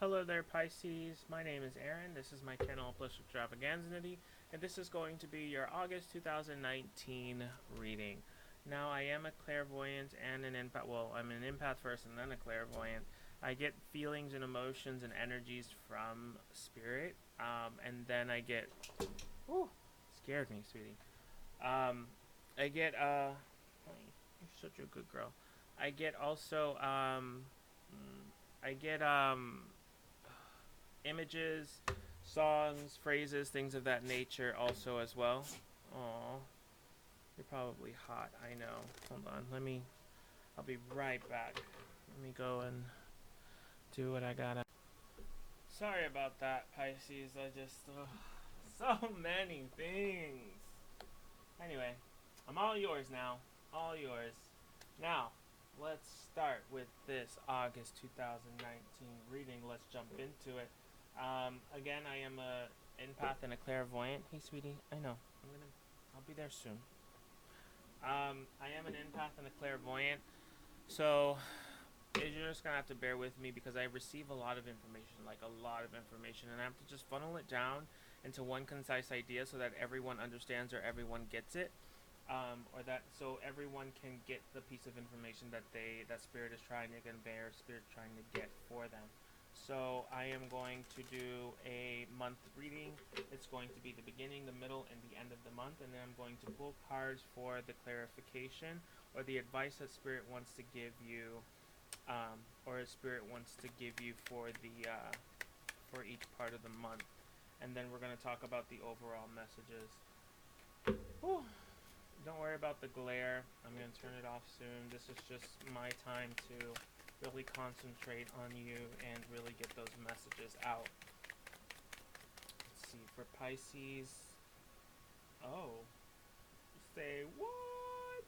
Hello there, Pisces. My name is Aaron. This is my channel, Bliss Extravaganza, and this is going to be your August 2019 reading. Now, I am a clairvoyant and an empath. Well, I'm an empath first and then a clairvoyant. I get feelings and emotions and energies from spirit, and then I get. Ooh, scared me, sweetie. Um, I get. You're such a good girl. I get also. I get images, songs, phrases, things of that nature also as well. Aw, you're probably hot. I know. Hold on. I'll be right back. Let me go and do what I gotta. Sorry about that, Pisces. So many things. Anyway, I'm all yours now. All yours. Now, let's start with this August 2019 reading. Let's jump into it. Again, I am a empath and a clairvoyant. Hey, sweetie. I know. I'll be there soon. I am an empath and a clairvoyant. So, you're just gonna have to bear with me because I receive a lot of information, like a lot of information, and I have to just funnel it down into one concise idea so that everyone understands or everyone gets it, or that so everyone can get the piece of information that spirit is trying to convey or spirit trying to get for them. So I am going to do a month reading. It's going to be the beginning, the middle, and the end of the month, and then I'm going to pull cards for the clarification or the advice that spirit wants to give you, or spirit wants to give you for each part of the month, and then we're going to talk about the overall messages. Whew. Don't worry about the glare. I'm going to turn it off soon. This is just my time to really concentrate on you and really get those messages out. Let's see, for Pisces. Oh, say what?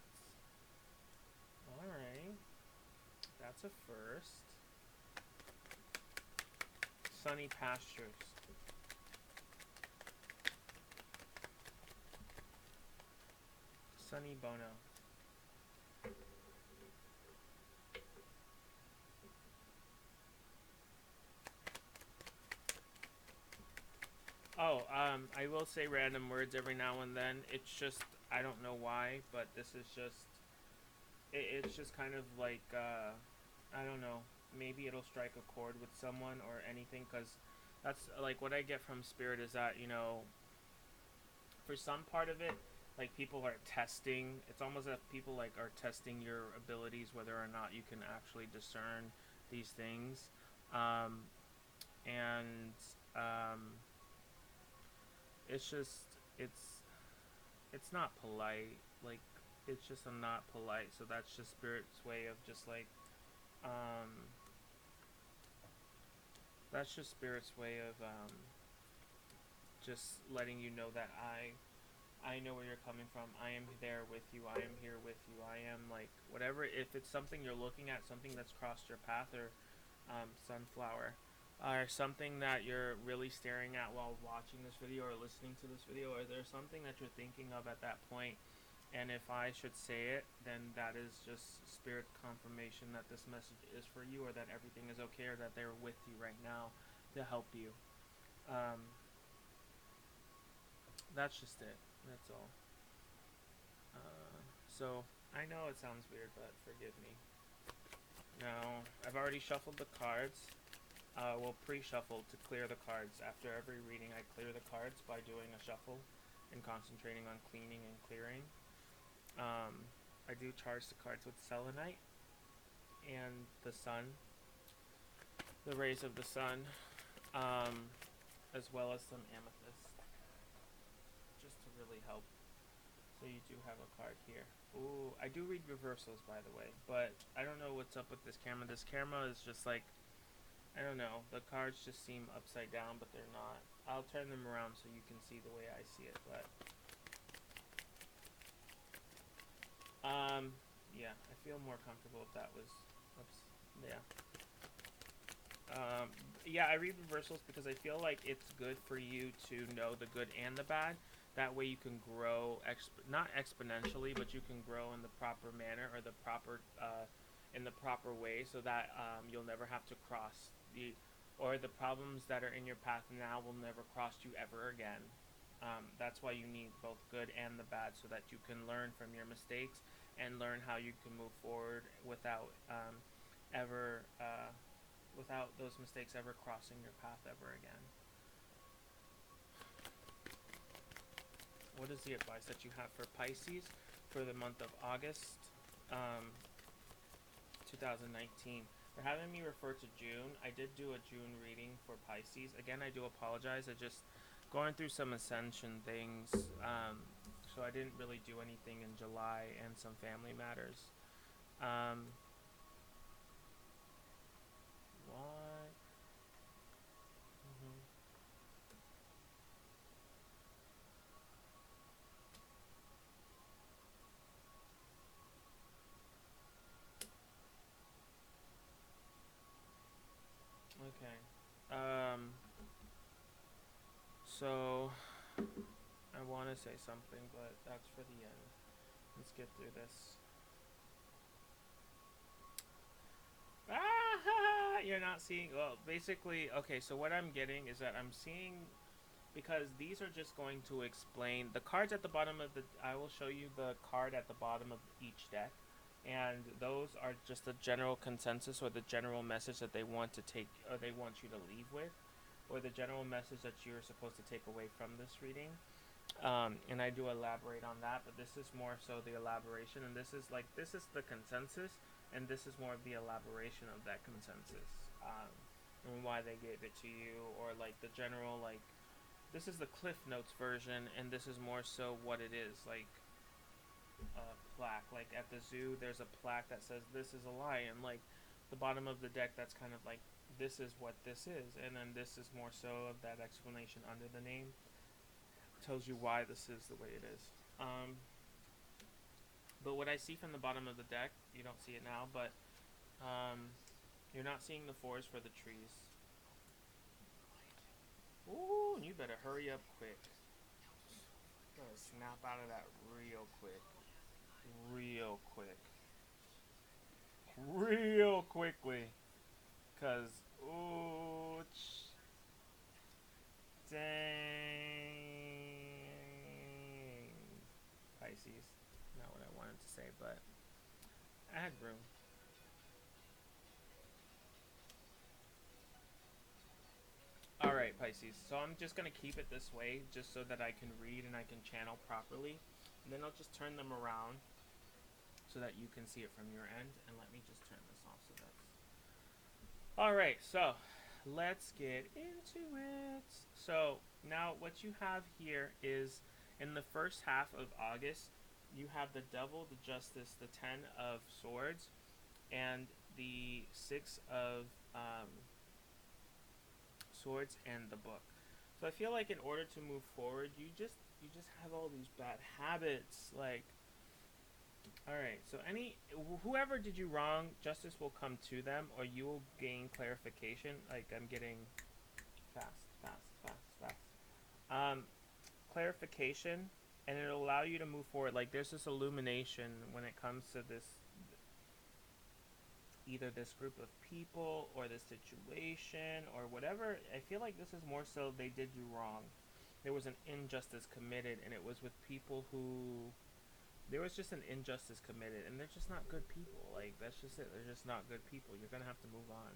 Alright, that's a first. Sunny pastures. Sunny Bono. Oh, I will say random words every now and then. It's just I don't know why, but this is just it's just kind of like I don't know. Maybe it'll strike a chord with someone or anything, because that's like what I get from spirit is that for some part of it, like people are testing. It's almost as if people like are testing your abilities, whether or not you can actually discern these things, um, and it's just it's it's not polite. Like it's just a not polite. So that's just spirit's way of just like um, that's just spirit's way of just letting you know that I know where you're coming from. I am there with you. I am here with you. I am like whatever. If it's something you're looking at, something that's crossed your path, or sunflower, or something that you're really staring at while watching this video or listening to this video, or there's something that you're thinking of at that point, and if I should say it, then that is just spirit confirmation that this message is for you, or that everything is okay, or that they're with you right now to help you. Um, that's just it. That's all. So I know it sounds weird, but forgive me. Now I've already shuffled the cards. Well, pre-shuffle to clear the cards. After every reading, I clear the cards by doing a shuffle and concentrating on cleaning and clearing. I do charge the cards with selenite and the sun, the rays of the sun, um, as well as some amethyst, just to really help. So you do have a card here. Ooh, I do read reversals, by the way, but I don't know what's up with this camera. This camera is just like, I don't know. The cards just seem upside down, but they're not. I'll turn them around so you can see the way I see it. But yeah, I feel more comfortable if that was. Oops, yeah. Um, yeah, I read reversals because I feel like it's good for you to know the good and the bad. That way you can grow, not exponentially, but you can grow in the proper manner, or the proper, in the proper way, so that you'll never have to cross the or the problems that are in your path now will never cross you ever again. That's why you need both good and the bad, so that you can learn from your mistakes and learn how you can move forward without ever without those mistakes ever crossing your path ever again. What is the advice that you have for Pisces for the month of August, um, 2019? They're having me refer to June. I did do a June reading for Pisces. Again, I do apologize. I just going through some ascension things, so I didn't really do anything in July and some family matters. Why? Mm-hmm. Okay. So I want to say something, but that's for the end. Let's get through this. Ah, you're not seeing. Well, basically, okay. So what I'm getting is that I'm seeing, because these are just going to explain the cards at the bottom of the. I will show you the card at the bottom of each deck, and those are just the general consensus or the general message that they want to take, or they want you to leave with, or the general message that you're supposed to take away from this reading. And I do elaborate on that, but this is more so the elaboration, and this is the consensus, and this is more of the elaboration of that consensus, and why they gave it to you, or like the general, like, this is the Cliff Notes version, and this is more so what it is, like a plaque. Like at the zoo, there's a plaque that says this is a lion. Like the bottom of the deck, that's kind of like this is what this is, and then this is more so of that explanation under the name. Tells you why this is the way it is. But what I see from the bottom of the deck, you don't see it now, but you're not seeing the forest for the trees. Ooh, and you better hurry up quick. You better snap out of that real quick. Real quick. Real quickly. Because, ooh, dang. Pisces. Not what I wanted to say, but I had room. Alright, Pisces. So I'm just going to keep it this way just so that I can read and I can channel properly. And then I'll just turn them around so that you can see it from your end. And let me just turn this off so that's... Alright, so let's get into it. So now what you have here is in the first half of August, you have the Devil, the Justice, the Ten of Swords, and the Six of Swords and the Book. So I feel like in order to move forward, you just have all these bad habits. Like, all right, so whoever did you wrong, justice will come to them, or you will gain clarification. Like I'm getting fast. Clarification, and it'll allow you to move forward. Like there's this illumination when it comes to this, either this group of people or this situation or whatever. I feel like this is more so they did you wrong. There was an injustice committed, and it was with people who, there was just an injustice committed, and they're just not good people. Like that's just it. They're just not good people. You're gonna have to move on.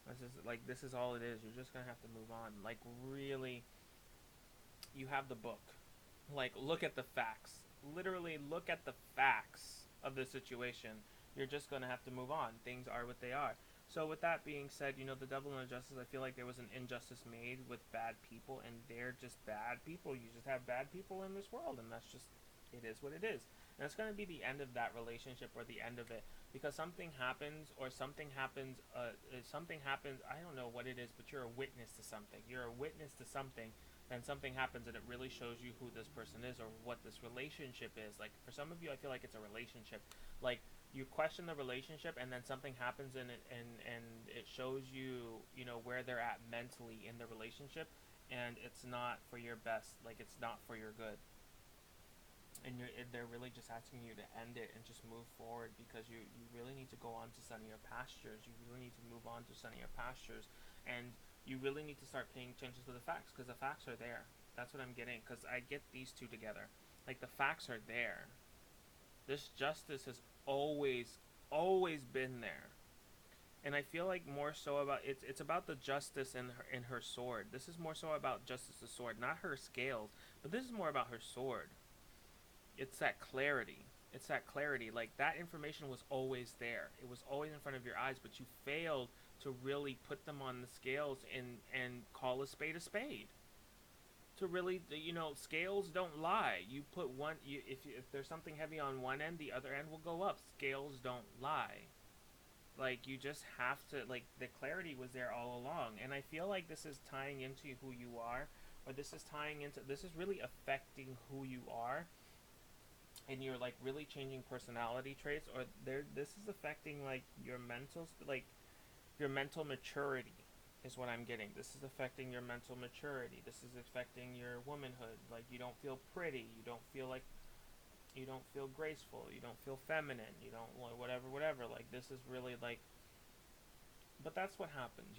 This is like, this is all it is. You're just gonna have to move on. Like really, you have the book. Like look at the facts. Literally look at the facts of the situation. You're just gonna have to move on. Things are what they are. So with that being said, you know, the Devil and the Justice, I feel like there was an injustice made with bad people, and they're just bad people. You just have bad people in this world, and that's just, it is what it is. And it's going to be the end of that relationship, or the end of it, because something happens, or something happens, I don't know what it is, but you're a witness to something. You're a witness to something, and something happens, and it really shows you who this person is, or what this relationship is. Like, for some of you, I feel like it's a relationship. Like, you question the relationship, and then something happens in it, and it shows you, you know, where they're at mentally in the relationship, and it's not for your best. Like, it's not for your good, and they're really just asking you to end it and just move forward, because you really need to go on to sunnier pastures. You really need to move on to sunnier pastures, And you really need to start paying attention to the facts, because the facts are there. That's what I'm getting, because I get these two together. Like, the facts are there. This justice has always been there. And I feel like more so about it's about the justice in her sword. This is more so about justice's sword, not her scales, but this is more about her sword. It's that clarity. It's that clarity. Like, that information was always there. It was always in front of your eyes, but you failed to really put them on the scales and call a spade a spade. To really, scales don't lie. You put one, if there's something heavy on one end, the other end will go up. Scales don't lie. Like, you just have to, like, the clarity was there all along. And I feel like this is tying into who you are, or this is really affecting who you are, and you're, like, really changing personality traits, or this is affecting, like, your mental maturity is what I'm getting. This is affecting your mental maturity. This is affecting your womanhood. Like, you don't feel pretty. You don't feel graceful. You don't feel feminine. You don't, whatever. Like, this is really, like, but that's what happens,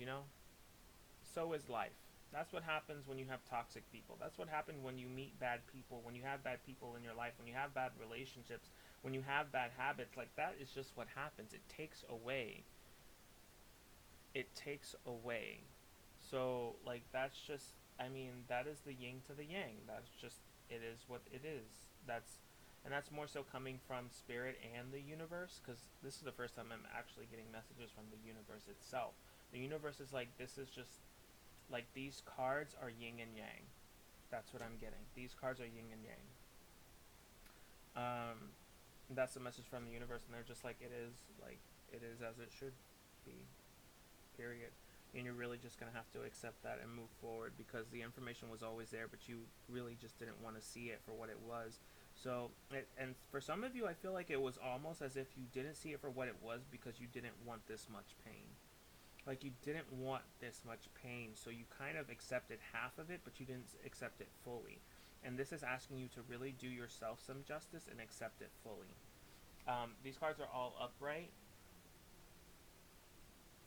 So is life. That's what happens when you have toxic people. That's what happens when you meet bad people, when you have bad people in your life, when you have bad relationships, when you have bad habits. Like, that is just what happens. It takes away. So, like, that's just, that is the yin to the yang. That's just, it is what it is. And that's more so coming from spirit and the universe, because this is the first time I'm actually getting messages from the universe itself. The universe is like, this is just, like, these cards are yin and yang. That's what I'm getting. These cards are yin and yang. That's the message from the universe, and they're just like, it is as it should be. Period. And you're really just going to have to accept that and move forward, because the information was always there, but you really just didn't want to see it for what it was. So, and for some of you, I feel like it was almost as if you didn't see it for what it was because you didn't want this much pain. Like, you didn't want this much pain, so you kind of accepted half of it, but you didn't accept it fully. And this is asking you to really do yourself some justice and accept it fully. These cards are all upright.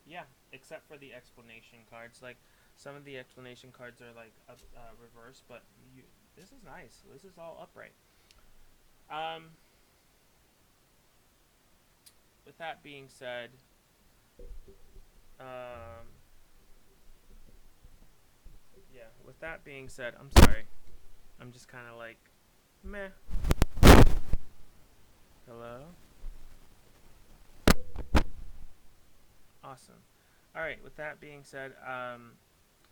Yeah, except for the explanation cards. Like, some of the explanation cards are, like, reversed, but this is nice. This is all upright. With that being said, with that being said, I'm sorry. I'm just kind of like, meh. Hello? Awesome. Alright, with that being said,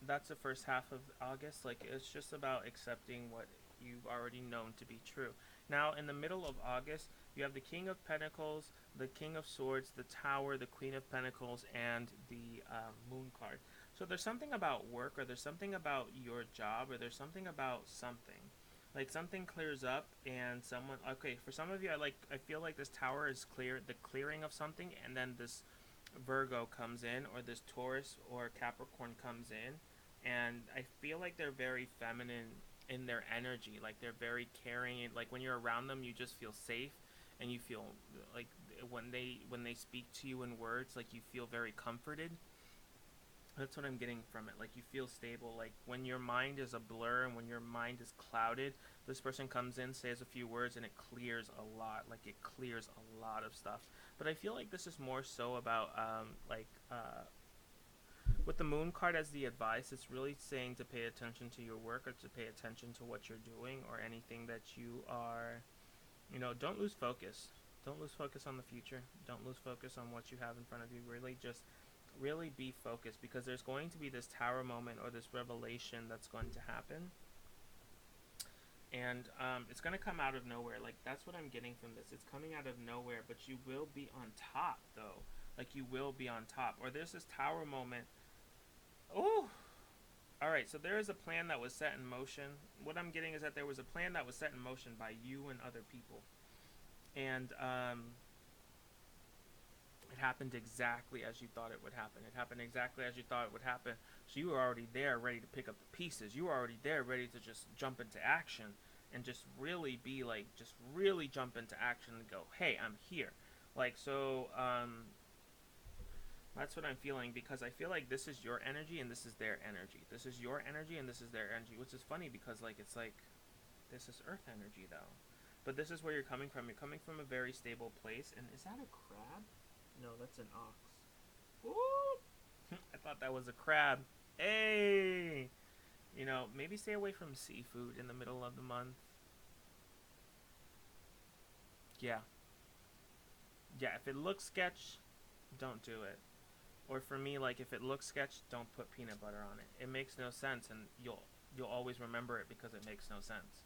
that's the first half of August. Like, it's just about accepting what you've already known to be true. Now, in the middle of August, you have the King of Pentacles, the King of Swords, the Tower, the Queen of Pentacles, and the Moon card. So there's something about work, or there's something about your job, or there's something about something. Like, something clears up, and for some of you, I feel like this Tower is the clearing of something, and then this Virgo comes in, or this Taurus or Capricorn comes in, and I feel like they're very feminine in their energy. Like, they're very caring. Like, when you're around them, you just feel safe, and you feel like when they speak to you in words, like, you feel very comforted. That's what I'm getting from it. Like, you feel stable. Like, when your mind is a blur and when your mind is clouded, this person comes in, says a few words, and it clears a lot. Like, it clears a lot of stuff. But I feel like this is more so about, with the Moon card as the advice, it's really saying to pay attention to your work, or to pay attention to what you're doing, or anything that you are, don't lose focus. Don't lose focus on the future. Don't lose focus on what you have in front of you. Really be focused, because there's going to be this Tower moment, or this revelation that's going to happen. And it's going to come out of nowhere. Like, that's what I'm getting from this. It's coming out of nowhere, but you will be on top, though. Like, you will be on top. Or there's this Tower moment. Oh! Alright, so there is a plan that was set in motion. What I'm getting is that there was a plan that was set in motion by you and other people. And, it happened exactly as you thought it would happen. It happened exactly as you thought it would happen. So you were already there, ready to pick up the pieces. You were already there, ready to just jump into action. And just really be like, just really jump into action and go, hey, I'm here. Like, so, That's what I'm feeling, because I feel like this is your energy and this is their energy. This is your energy and this is their energy, which is funny because like it's like this is earth energy though. But this is where you're coming from. You're coming from a very stable place. And is that a crab? No, that's an ox. Ooh! I thought that was a crab. Hey! You know, maybe stay away from seafood in the middle of the month. Yeah. Yeah, if it looks sketch, don't do it. Or for me, like if it looks sketch, don't put peanut butter on it. It makes no sense, and you'll always remember it because it makes no sense.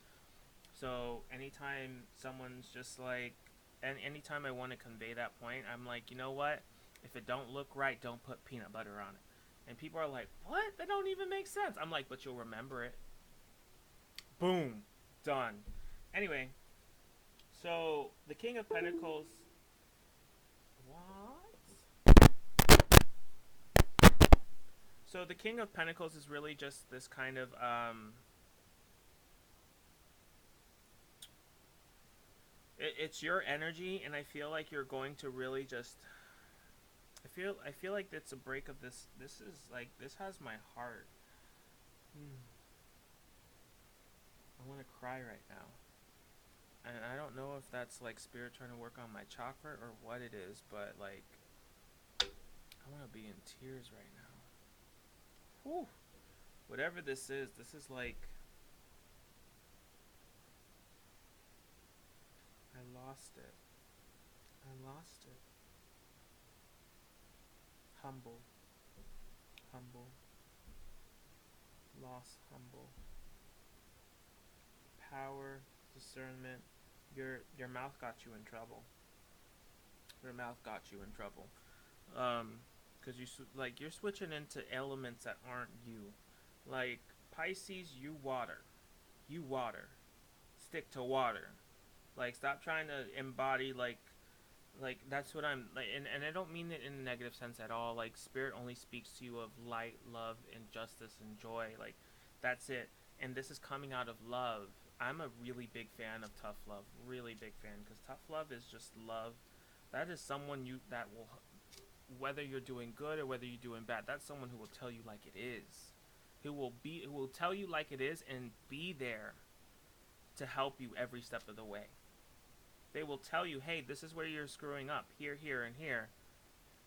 So anytime someone's just like, and anytime I want to convey that point, I'm like, you know what? If it don't look right, don't put peanut butter on it. And people are like, what? That don't even make sense. I'm like, but you'll remember it. Boom, done. Anyway, so the King of Pentacles. What? So the King of Pentacles is really just this kind of it's your energy, and I feel like you're going to really just. I feel like it's a break of this. This is like this has my heart. I want to cry right now, and I don't know if that's like spirit trying to work on my chakra or what it is, but like I want to be in tears right now. Whew. Whatever this is like I lost it. I lost it. Humble, humble, loss, humble. Power, discernment. Your mouth got you in trouble. Your mouth got you in trouble. Because like you're switching into elements that aren't you. Like Pisces, you water. You water. Stick to water. Like stop trying to embody like that's what I'm like, and I don't mean it in a negative sense at all. Like spirit only speaks to you of light, love, and justice and joy. Like that's it. And this is coming out of love. I'm a really big fan of tough love. Really big fan, because tough love is just love. That is someone you that will, whether you're doing good or whether you're doing bad, that's someone who will tell you like it is. Who will tell you like it is and be there to help you every step of the way. They will tell you, hey, this is where you're screwing up, here, here, and here.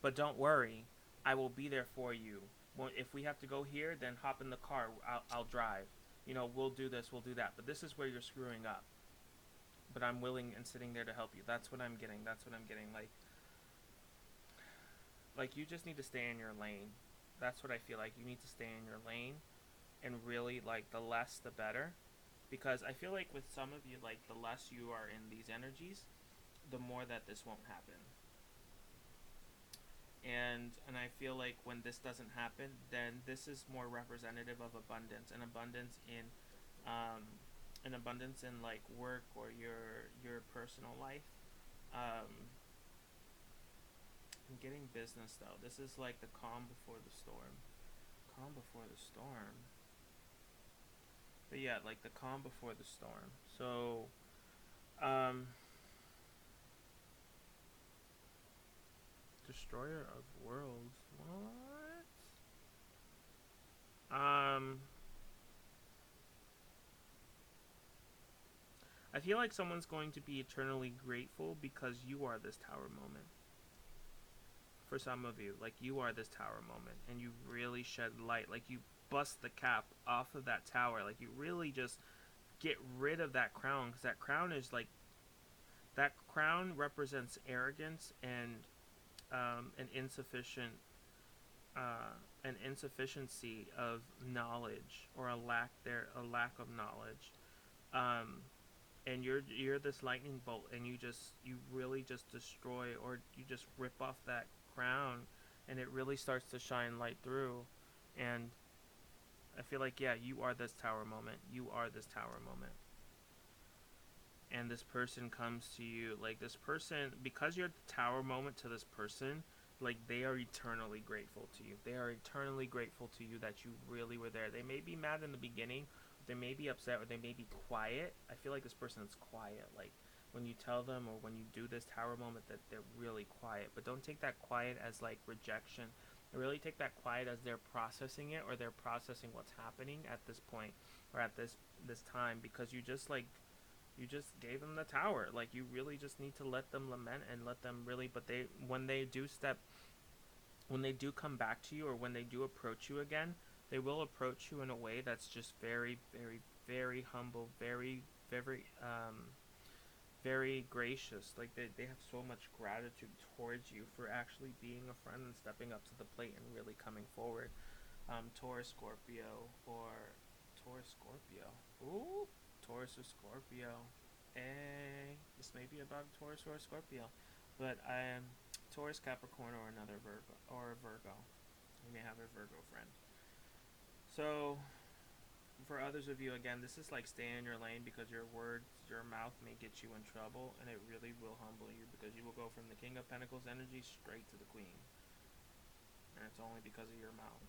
But don't worry, I will be there for you. Well, if we have to go here, then hop in the car. I'll drive. You know, we'll do this, we'll do that. But this is where you're screwing up. But I'm willing and sitting there to help you. That's what I'm getting. That's what I'm getting. Like you just need to stay in your lane. That's what I feel like. You need to stay in your lane, and really, like, the less the better. Because I feel like with some of you, like, the less you are in these energies, the more that this won't happen. And I feel like when this doesn't happen, then this is more representative of abundance, and abundance in like work or your personal life. I'm getting business though. This is like the calm before the storm. Calm before the storm. But yeah, like the calm before the storm. So, Destroyer of Worlds. What? I feel like someone's going to be eternally grateful because you are this tower moment. For some of you, like you are this tower moment, and you really shed light. Like you bust the cap off of that tower. Like you really just get rid of that crown, because that crown is like that crown represents arrogance and an insufficiency of knowledge, or a lack of knowledge. And you're this lightning bolt, and you really just destroy, or you just rip off that crown, and it really starts to shine light through. And I feel like, yeah, you are this tower moment. You are this tower moment. And this person comes to you, like this person, because you're the tower moment to this person, like they are eternally grateful to you. They are eternally grateful to you that you really were there. They may be mad in the beginning, they may be upset, or they may be quiet. I feel like this person is quiet. Like when you tell them or when you do this tower moment that they're really quiet. But don't take that quiet as like rejection. Really take that quiet as they're processing it, or they're processing what's happening at this point or at this time, because you just gave them the tower. Like, you really just need to let them lament and let them really, but they, when they do come back to you, or when they do approach you again, they will approach you in a way that's just very, very, very humble, very, very, very gracious. Like, they have so much gratitude towards you for actually being a friend and stepping up to the plate and really coming forward. Taurus, Scorpio, or Taurus, Scorpio. Ooh, Taurus or Scorpio. This may be about Taurus or Scorpio, but I am Taurus, Capricorn, or another Virgo, or a Virgo. You may have a Virgo friend. So, for others of you, again, this is like stay in your lane, because your words, your mouth may get you in trouble, and it really will humble you, because you will go from the King of Pentacles energy straight to the Queen, and it's only because of your mouth.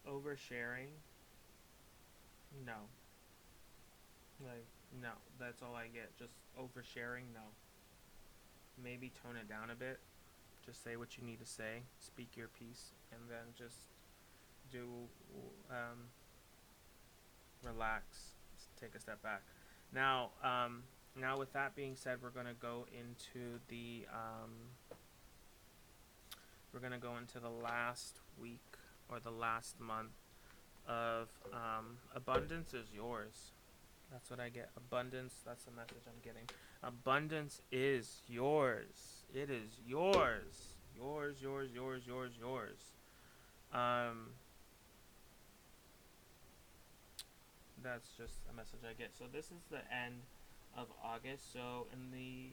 Oversharing, no. Like, no, that's all I get. Just oversharing, no. Maybe tone it down a bit. Just say what you need to say, speak your piece, and then just do, relax, take a step back. Now, now with that being said, we're gonna go into the last week, or the last month of abundance is yours. That's what I get. Abundance, that's the message I'm getting. Abundance is yours. It is yours. Yours, yours, yours, yours, yours. That's just a message I get. So this is the end of August. So in the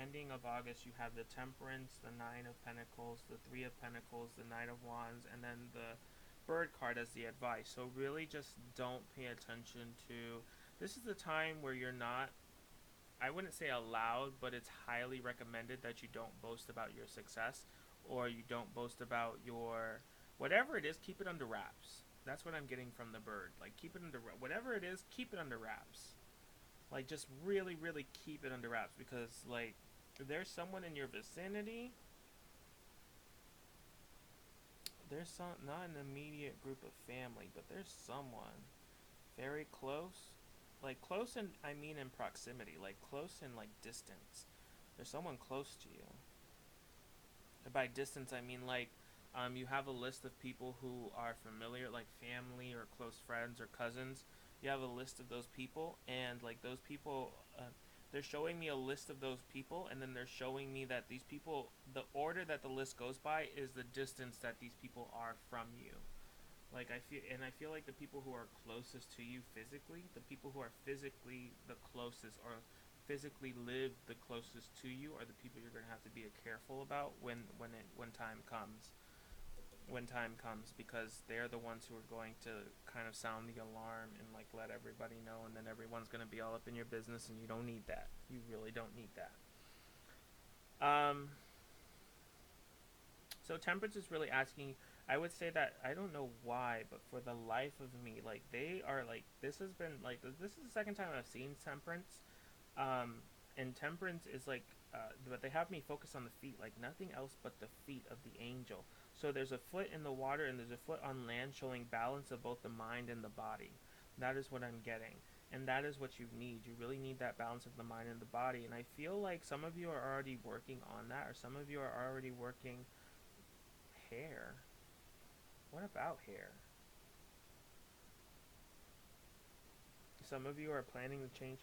ending of August, you have the Temperance, the Nine of Pentacles, the Three of Pentacles, the Knight of Wands, and then the Bird card as the advice. So really just don't pay attention to, this is the time where you're not, I wouldn't say allowed, but it's highly recommended that you don't boast about your success, or you don't boast about your, whatever it is, keep it under wraps. That's what I'm getting from the Bird. Like, keep it under, whatever it is, keep it under wraps. Like, just really, really keep it under wraps, because, like, if there's someone in your vicinity, there's not an immediate group of family, but there's someone very close. Like, close in, I mean in proximity. Like, close in, like, distance. There's someone close to you. And by distance, I mean, like, you have a list of people who are familiar, like family or close friends or cousins. You have a list of those people, and, like, those people, they're showing me a list of those people, and then they're showing me that these people, the order that the list goes by is the distance that these people are from you. Like, I feel like the people who are closest to you physically, the people who are physically the closest, or physically live the closest to you, are the people you're going to have to be careful about when time comes. When time comes, because they're the ones who are going to kind of sound the alarm and, like, let everybody know, and then everyone's going to be all up in your business, and you don't need that. You really don't need that. So Temperance is really asking, I would say that, I don't know why, but for the life of me, like, they are, like, this has been, like, this is the second time I've seen Temperance. And Temperance is, like, but they have me focus on the feet, like, nothing else but the feet of the angel. So there's a foot in the water, and there's a foot on land, showing balance of both the mind and the body. That is what I'm getting. And that is what you need. You really need that balance of the mind and the body. And I feel like some of you are already working on that, or some of you are already working hair. What about hair? Some of you are planning to change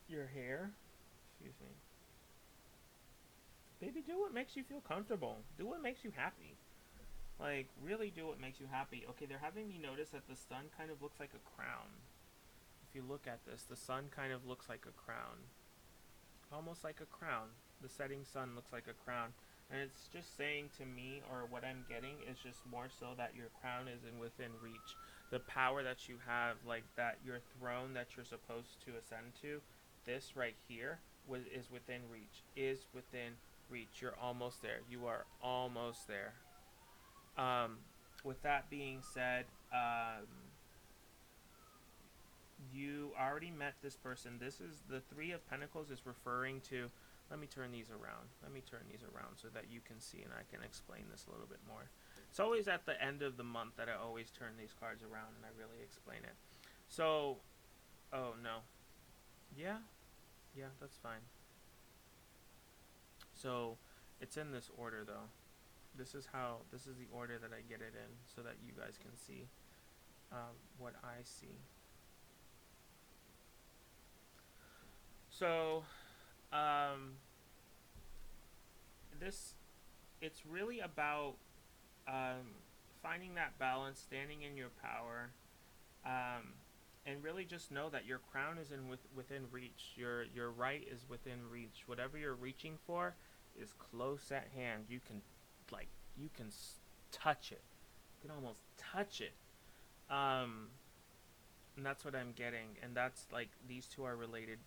your hair. Excuse me. Baby, do what makes you feel comfortable. Do what makes you happy. Like, really do what makes you happy. Okay, they're having me notice that the sun kind of looks like a crown. If you look at this, the sun kind of looks like a crown. Almost like a crown. The setting sun looks like a crown. And it's just saying to me, or what I'm getting, is just more so that your crown is within reach. The power that you have, like that, your throne that you're supposed to ascend to, this right here is within reach. Is within reach. You're almost there. You are almost there. with that being said, you already met this person. This is the Three of Pentacles is referring to. Let me turn these around. Let me turn these around so that you can see and I can explain this a little bit more. It's always at the end of the month that I always turn these cards around and I really explain it. So, oh no. Yeah, yeah, that's fine. So, it's in this order though. This is the order that I get it in so that you guys can see what I see. So, um, this it's really about finding that balance, standing in your power, um, and really just know that your crown is within reach. Your right is within reach. Whatever you're reaching for is close at hand. You can, like, you can touch it. You can almost touch it. Um, and that's what I'm getting. And that's like these two are related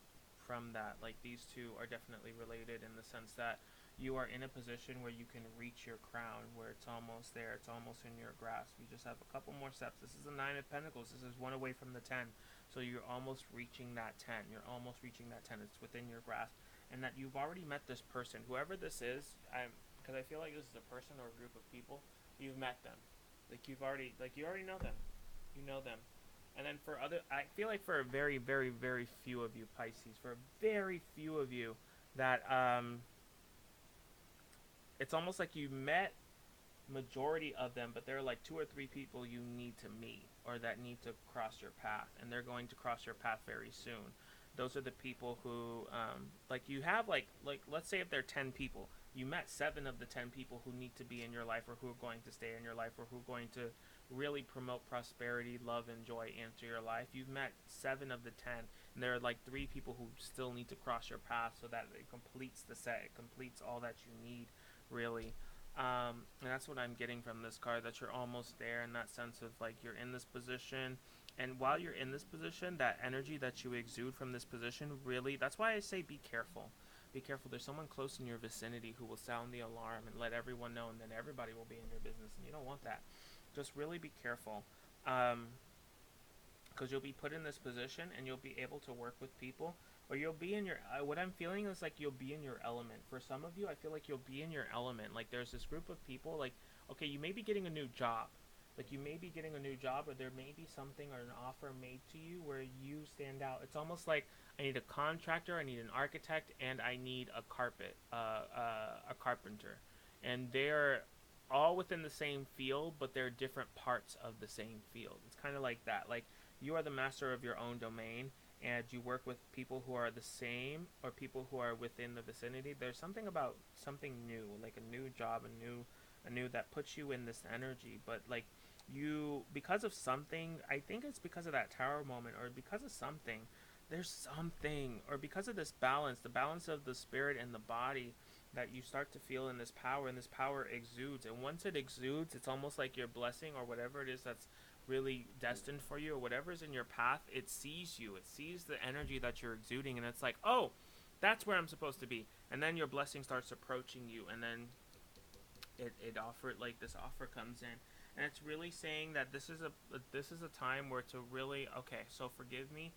from that. Like these two are definitely related in the sense that you are in a position where you can reach your crown, where it's almost there, it's almost in your grasp. You just have a couple more steps. This is the Nine of Pentacles. This is one away from the 10. So you're almost reaching that 10. You're almost reaching that 10. It's within your grasp. And that you've already met this person. Whoever this is, because I feel like this is a person or a group of people, you've met them. You already know them. You know them. And then for other, I feel like for a very, very, very few of you Pisces, for very few of you, that it's almost like you met majority of them, but there are like two or three people you need to meet or that need to cross your path, and they're going to cross your path very soon. Those are the people who, like you have like let's say if there are 10 people, you met 7 of the 10 people who need to be in your life or who are going to stay in your life or who are going to really promote prosperity, love, and joy into your life. You've met 7 of the 10, and there are like 3 people who still need to cross your path so that it completes the set. It completes all that you need, really. And that's what I'm getting from this card, that you're almost there in that sense of like you're in this position. And while you're in this position, that energy that you exude from this position, really, that's why I say be careful. Be careful. There's someone close in your vicinity who will sound the alarm and let everyone know, and then everybody will be in your business, and you don't want that. Just really be careful. Because you'll be put in this position and you'll be able to work with people, or you'll be in your what I'm feeling is like you'll be in your element. For some of you, I feel like you'll be in your element. Like there's this group of people, like, okay, you may be getting a new job, like you may be getting a new job, or there may be something or an offer made to you where you stand out. It's almost like I need a contractor, I need an architect, and I need a carpenter, and they're all within the same field, but they're different parts of the same field. It's kind of like that. Like you are the master of your own domain, and you work with people who are the same or people who are within the vicinity. There's something about something new, like a new job, a new that puts you in this energy. But like you, because of something, I think it's because of that tower moment, or because of something. There's something, or because of this balance, the balance of the spirit and the body, that you start to feel in this power, and this power exudes. And once it exudes, it's almost like your blessing or whatever it is that's really destined for you, or whatever is in your path, it sees you. It sees the energy that you're exuding, and it's like, oh, that's where I'm supposed to be. And then your blessing starts approaching you, and then it offered, like this offer comes in. And it's really saying that this is a time where to really, okay, so forgive me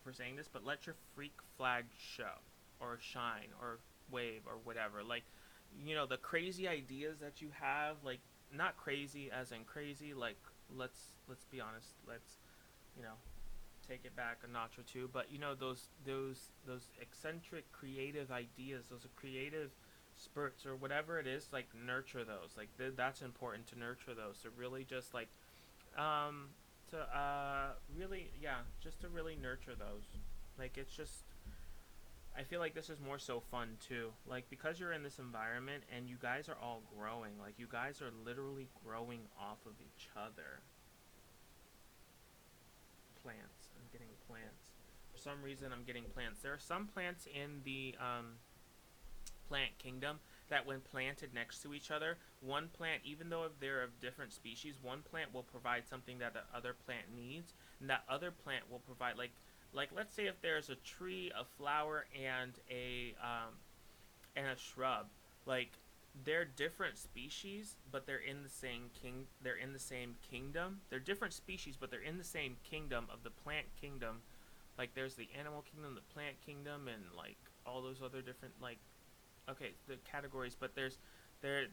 for saying this, but let your freak flag show or shine or wave or whatever. Like, the crazy ideas that you have, like not crazy as in crazy, like let's be honest, let's you know take it back a notch or two, but those eccentric creative ideas, those creative spurts or whatever it is, like nurture those. Like that's important to nurture those, to really just like um to really, yeah, just to really nurture those. Like it's just, I feel like this is more so fun too. Like because you're in this environment and you guys are all growing, like you guys are literally growing off of each other. Plants. I'm getting plants. For some reason I'm getting plants. There are some plants in the plant kingdom that when planted next to each other, one plant, even though they're of different species, one plant will provide something that the other plant needs, and that other plant will provide, like let's say if there's a tree, a flower, and a shrub, like they're different species, but they're in the same they're in the same kingdom. They're different species, but they're in the same kingdom of the plant kingdom. Like there's the animal kingdom, the plant kingdom, and like all those other different like okay the categories. But there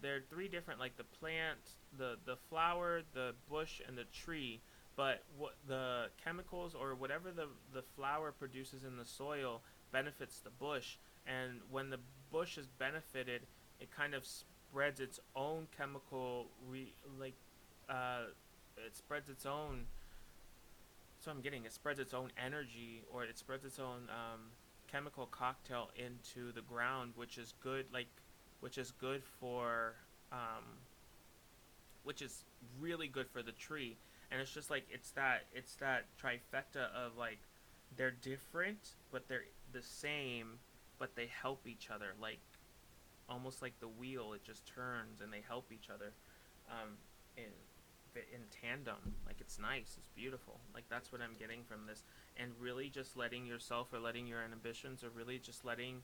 are three different like the plant, the flower, the bush, and the tree. But what the chemicals or whatever the flower produces in the soil benefits the bush, and when the bush is benefited, it kind of spreads its own chemical uh, it spreads its own. That's what I'm getting. It spreads its own energy, or it spreads its own chemical cocktail into the ground, which is good. Which is good for, which is really good for the tree. And it's just like it's that trifecta of like they're different, but they're the same, but they help each other. Like almost like the wheel, it just turns and they help each other. Um, in in tandem. Like it's nice, it's beautiful. Like that's what I'm getting from this, and really just letting yourself or letting your ambitions or really just letting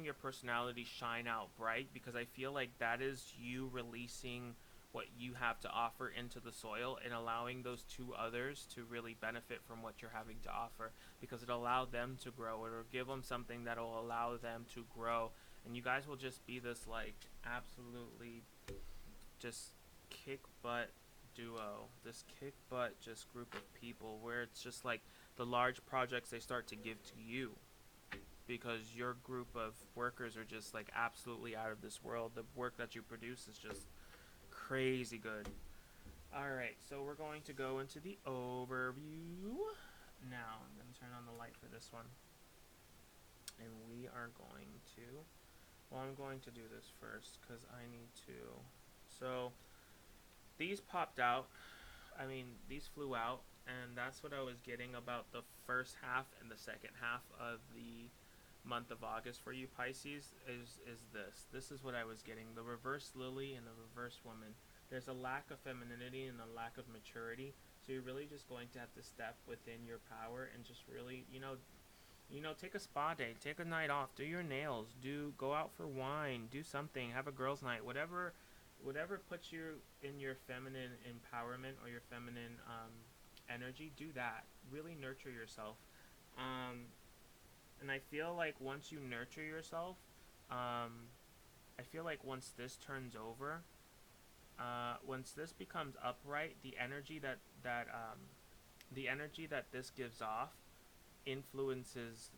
your personality shine out bright, because I feel like that is you releasing what you have to offer into the soil and allowing those two others to really benefit from what you're having to offer, because it'll allow them to grow. It'll give them something that'll allow them to grow, and you guys will just be this like absolutely just kick butt duo, this kick butt just group of people where it's just like the large projects they start to give to you because your group of workers are just like absolutely out of this world. The work that you produce is just crazy good. All right, so we're going to go into the overview now. I'm going to turn on the light for this one, and we are going to, well, I'm going to do this first because I need to. So these popped out. I mean, these flew out, and that's what I was getting about the first half and the second half of the month of August for you Pisces is this. This is what I was getting. The reverse lily and the reverse woman. There's a lack of femininity and a lack of maturity. So you're really just going to have to step within your power and just really, take a spa day, take a night off, do your nails, go out for wine, do something, have a girls' night, whatever puts you in your feminine empowerment or your feminine energy. Do that. Really nurture yourself. And I feel like once you nurture yourself, I feel like once this turns over, once this becomes upright, the energy that this gives off influences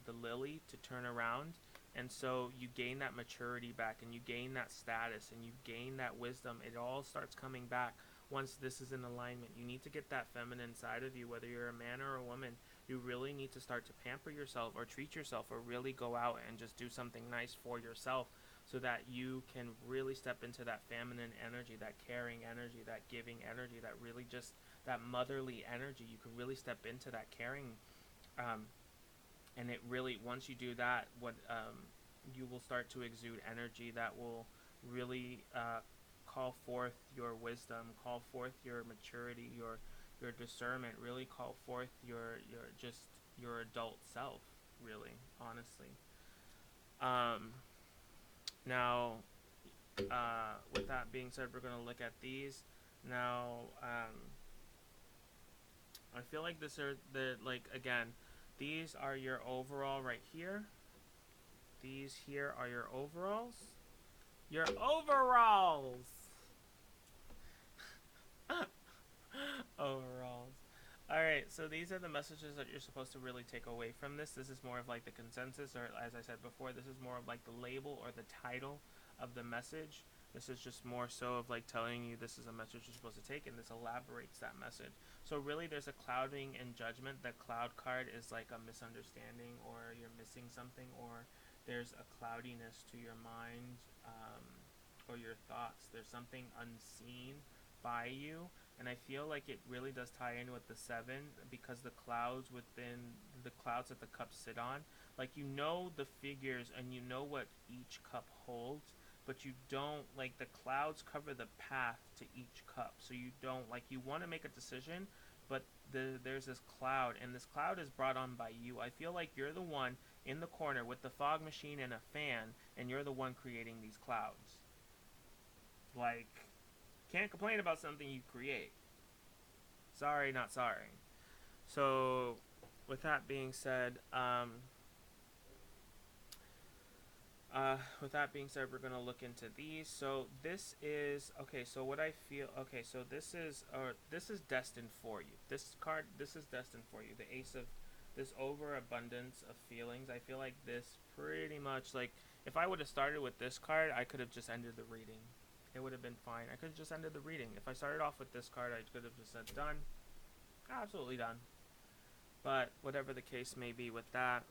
the lily to turn around, and so you gain that maturity back, and you gain that status, and you gain that wisdom. It all starts coming back once this is in alignment. You need to get that feminine side of you, whether you're a man or a woman. You really need to start to pamper yourself or treat yourself or really go out and just do something nice for yourself, so that you can really step into that feminine energy, that caring energy, that giving energy, that really just that motherly energy. You can really step into that caring, and it really, once you do that, what you will start to exude energy that will really call forth your wisdom, call forth your maturity, your discernment, really call forth your adult self, really, honestly. um Now, with that being said, we're going to look at these now. I feel like this are the, like, again, these are your overall right here. These here are your overalls. Your overalls! Overalls. Alright, so these are the messages that you're supposed to really take away from this. This is more of like the consensus, or as I said before, this is more of like the label or the title of the message. This is just more so of like telling you this is a message you're supposed to take, and this elaborates that message. So really there's a clouding and judgment. The cloud card is like a misunderstanding, or you're missing something, or there's a cloudiness to your mind, or your thoughts. There's something unseen by you, and I feel like it really does tie in with the seven, because the clouds within the clouds that the cups sit on, like, you know the figures and you know what each cup holds, but you don't, like, the clouds cover the path to each cup, so you don't, like, you want to make a decision, but there's this cloud, and this cloud is brought on by you. I feel like you're the one in the corner with the fog machine and a fan, and you're the one creating these clouds. Like, can't complain about something you create. Sorry, not sorry. So, with that being said, we're gonna look into these. So this is okay. So what I feel. Okay, so this is destined for you. This card, this is destined for you. The Ace of this overabundance of feelings. I feel like this pretty much like if I would have started with this card, I could have just ended the reading. It would have been fine. I could have just ended the reading. If I started off with this card, I could have just said done. Absolutely done. But whatever the case may be with that,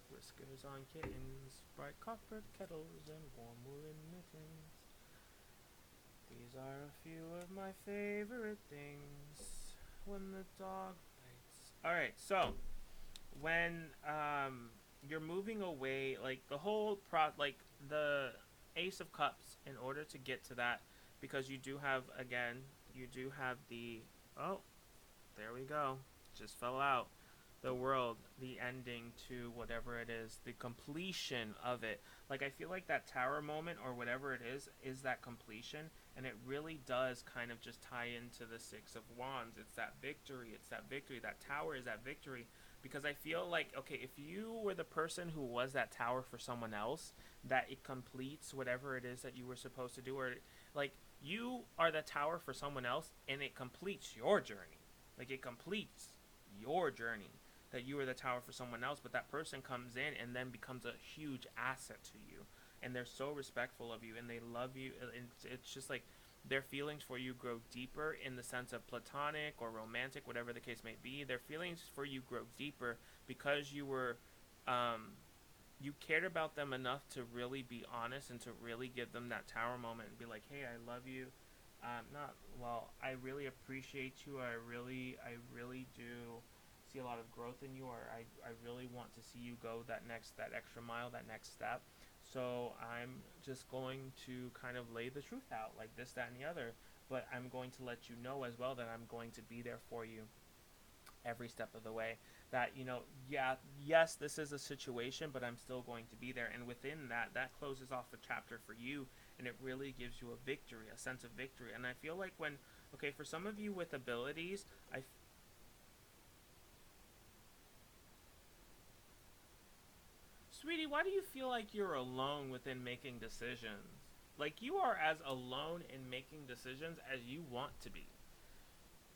whiskers on kittens, bright copper kettles, and warm woolen mittens. These are a few of my favorite things when the dog bites. Alright, so when you're moving away, like the whole like the Ace of Cups, in order to get to that, because you do have, again, you do have the, oh, there we go, just fell out, the world, the ending to whatever it is, the completion of it. Like, I feel like that tower moment or whatever it is that completion, and it really does kind of just tie into the Six of Wands. It's that victory, that tower is that victory, because I feel like, okay, if you were the person who was that tower for someone else, that it completes whatever it is that you were supposed to do, or like you are the tower for someone else and it completes your journey. Like, it completes your journey, that you are the tower for someone else, but that person comes in and then becomes a huge asset to you, and they're so respectful of you and they love you, and it's just like their feelings for you grow deeper in the sense of platonic or romantic, whatever the case may be. Their feelings for you grow deeper because you were you cared about them enough to really be honest and to really give them that tower moment and be like, hey, I love you. Not well. I really appreciate you. I really do see a lot of growth in you, or I really want to see you go that extra mile, that next step. So I'm just going to kind of lay the truth out, like this, that, and the other. But I'm going to let you know as well that I'm going to be there for you every step of the way. That, you know, yeah, yes, this is a situation, but I'm still going to be there. And within that, that closes off a chapter for you, and it really gives you a victory, a sense of victory. And I feel like when, okay, for some of you with abilities, Sweetie, why do you feel like you're alone within making decisions? Like, you are as alone in making decisions as you want to be.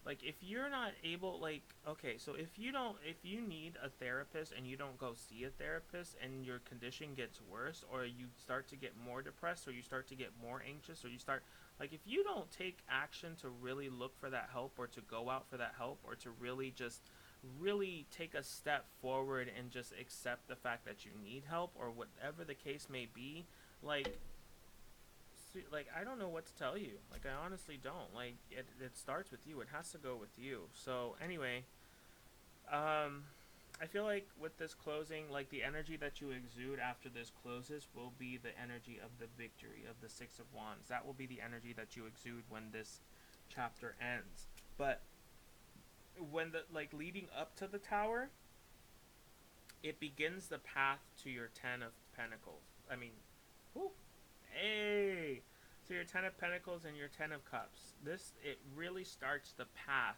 Like, if you're not able, like, okay, so if you need a therapist and you don't go see a therapist and your condition gets worse, or you start to get more depressed, or you start to get more anxious, or you start, like, if you don't take action to really look for that help, or to go out for that help, or to really just really take a step forward and just accept the fact that you need help, or whatever the case may be, like, like, I don't know what to tell you. Like, I honestly don't. Like, it starts with you. It has to go with you. So anyway, I feel like with this closing, like, the energy that you exude after this closes will be the energy of the victory, of the Six of Wands. That will be the energy that you exude when this chapter ends. But when the, like, leading up to the tower, it begins the path to your Ten of Pentacles. I mean, whew, hey, so your Ten of Pentacles and your Ten of Cups. This, it really starts the path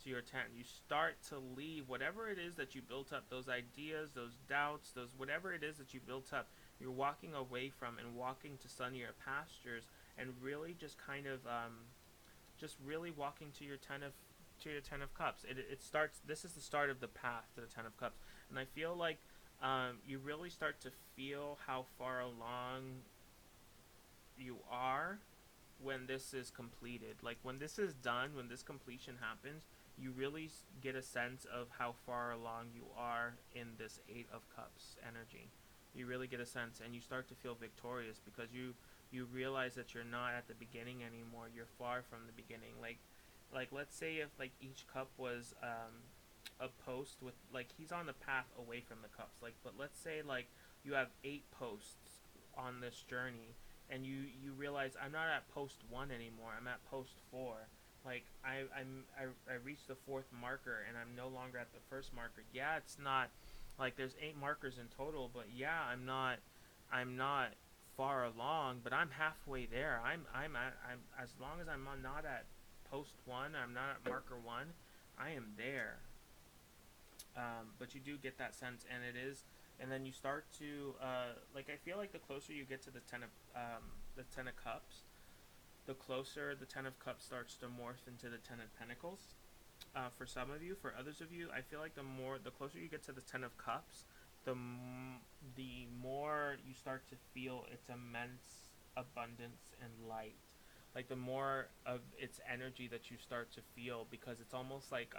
to your 10. You start to leave whatever it is that you built up, those ideas, those doubts, those whatever it is that you built up. You're walking away from and walking to sunnier pastures, and really just kind of just really walking to your Ten of Cups. It starts. This is the start of the path to the Ten of Cups, and I feel like you really start to feel how far along you are when this is completed. Like, when this is done, when this completion happens, you really get a sense of how far along you are in this Eight of Cups energy. You really get a sense, and you start to feel victorious, because you realize that you're not at the beginning anymore. You're far from the beginning. Like let's say if, like, each cup was a post with, like, he's on the path away from the cups. Like, but let's say, like, you have 8 posts on this journey, and you realize, I'm not at post 1 anymore. I'm at post 4. Like, I reached the 4th marker, and I'm no longer at the first marker. Yeah, it's not Like there's 8 markers in total, but yeah, I'm not far along, but I'm halfway there. I'm as long as I'm not at post 1, I'm not at marker 1, I am there. But you do get that sense, and it is, and then you start to like, I feel like the closer you get to the 10 of cups, the closer the 10 of cups starts to morph into the 10 of pentacles. For some of you, for others of you, I feel like the closer you get to the 10 of cups, the more you start to feel its immense abundance and light. Like the more of its energy that you start to feel, because it's almost like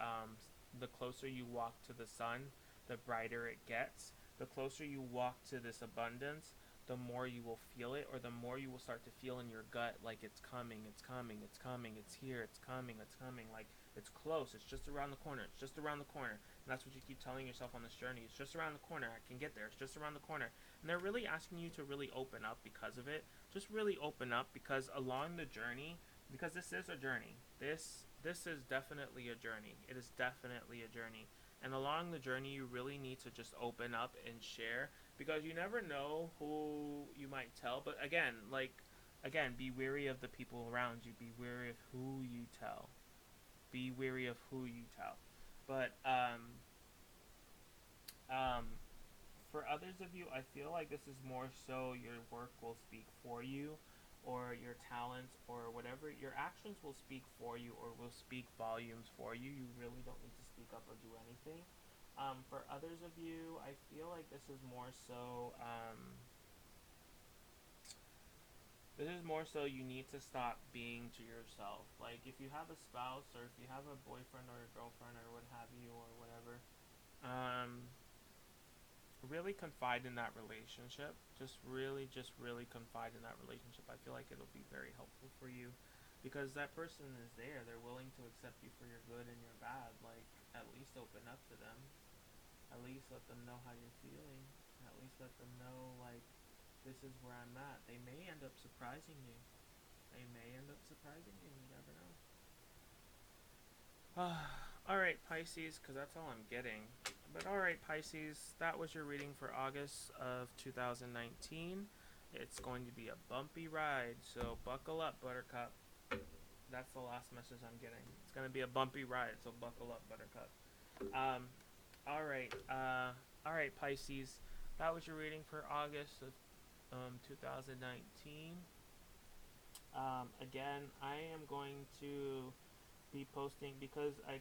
the closer you walk to the sun, the brighter it gets. The closer you walk to this abundance, the more you will feel it, or the more you will start to feel in your gut, like it's coming, it's coming, it's coming, it's here, it's coming, it's coming. Like it's close, it's just around the corner, it's just around the corner. And that's what you keep telling yourself on this journey. It's just around the corner. I can get there. It's just around the corner. And they're really asking you to really open up because of it. Just really open up, because along the journey, because this is a journey. This is definitely a journey. It is definitely a journey. And along the journey, you really need to just open up and share, because you never know who you might tell. But again, be wary of the people around you. Be wary of who you tell. Be wary of who you tell. But for others of you, I feel like this is more so your work will speak for you, or your talents, or whatever. Your actions will speak for you, or will speak volumes for you. You really don't need to speak up or do anything. For others of you, I feel like this is more so. This is more so you need to stop being to yourself. Like if you have a spouse, or if you have a boyfriend or a girlfriend or what have you, or whatever, um, really confide in that relationship. Just really confide in that relationship. I feel like it'll be very helpful for you, because that person is there. They're willing to accept you for your good and your bad. Like, at least open up to them. At least let them know how you're feeling. At least let them know, like, this is where I'm at. They may end up surprising you. They may end up surprising you. You never know. Alright, Pisces, because that's all I'm getting. But alright, Pisces, that was your reading for August of 2019. It's going to be a bumpy ride, so buckle up, Buttercup. That's the last message I'm getting. It's going to be a bumpy ride, so buckle up, Buttercup. Alright, Pisces, that was your reading for August of 2019. Again, I am going to be posting, because I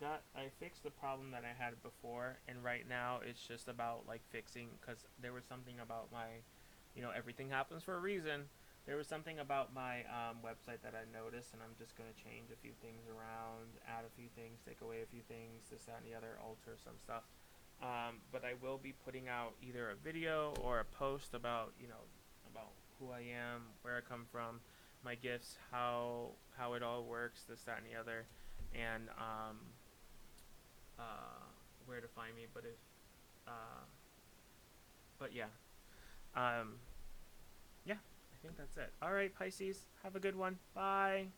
fixed the problem that I had before, and right now it's just about like fixing, because there was something about my, everything happens for a reason. There was something about my website that I noticed, and I'm just going to change a few things around, add a few things, take away a few things, this, that, and the other, alter some stuff. But I will be putting out either a video or a post about, about who I am, where I come from, my gifts, how it all works, this, that, and the other, and where to find me. But uh, yeah, um, yeah, I think that's it. All right, Pisces, have a good one. Bye.